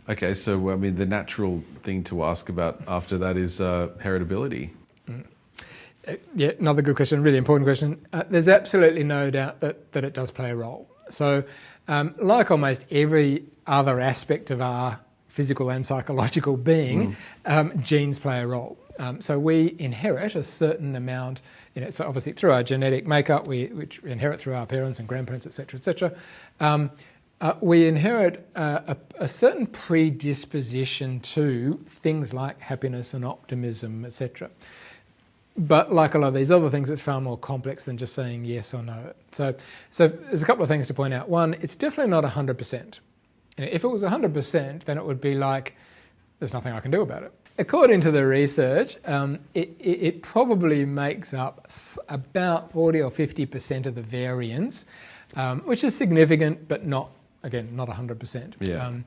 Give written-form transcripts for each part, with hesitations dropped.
Okay, so I mean, the natural thing to ask about after that is heritability. Yeah, another good question, really important question. There's absolutely no doubt that it does play a role. So like almost every other aspect of our physical and psychological being, genes play a role. So we inherit a certain amount, so obviously through our genetic makeup, which we inherit through our parents and grandparents, etc., we inherit a certain predisposition to things like happiness and optimism, etc. But like a lot of these other things, it's far more complex than just saying yes or no. So there's a couple of things to point out. One, it's definitely not 100%. If it was 100%, then it would be like, there's nothing I can do about it. According to the research, it probably makes up about 40 or 50% of the variance, which is significant, but not 100%. Yeah.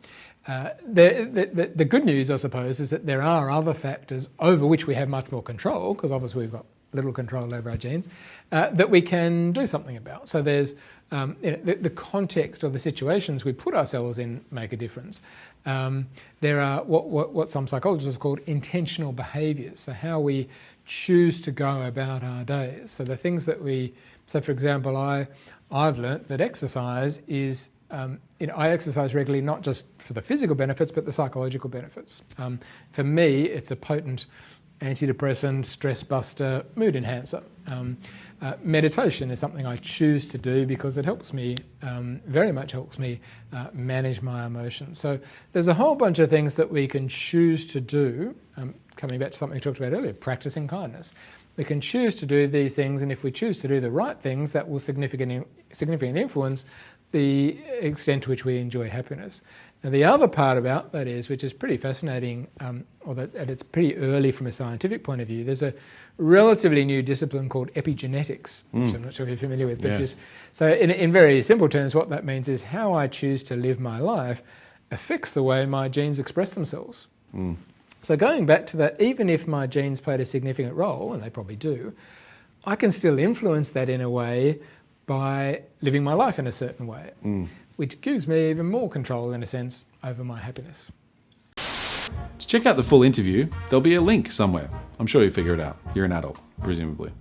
The good news, I suppose, is that there are other factors over which we have much more control, because obviously we've got little control over our genes, that we can do something about. So there's the context or the situations we put ourselves in make a difference. There are what some psychologists have called intentional behaviours, so how we choose to go about our days. So the things that so for example, I've learnt that exercise is, I exercise regularly not just for the physical benefits, but the psychological benefits. For me, it's a potent antidepressant, stress buster, mood enhancer. Meditation is something I choose to do because it helps me, very much helps me manage my emotions. So there's a whole bunch of things that we can choose to do, coming back to something we talked about earlier, practicing kindness. We can choose to do these things, and if we choose to do the right things, that will significantly influence the extent to which we enjoy happiness. Now, the other part about that is, which is pretty fascinating, and it's pretty early from a scientific point of view, there's a relatively new discipline called epigenetics, which I'm not sure if you're familiar with, but so in very simple terms, what that means is how I choose to live my life affects the way my genes express themselves. So going back to that, even if my genes played a significant role, and they probably do, I can still influence that in a way by living my life in a certain way, which gives me even more control, in a sense, over my happiness. To check out the full interview, there'll be a link somewhere. I'm sure you'll figure it out. You're an adult, presumably.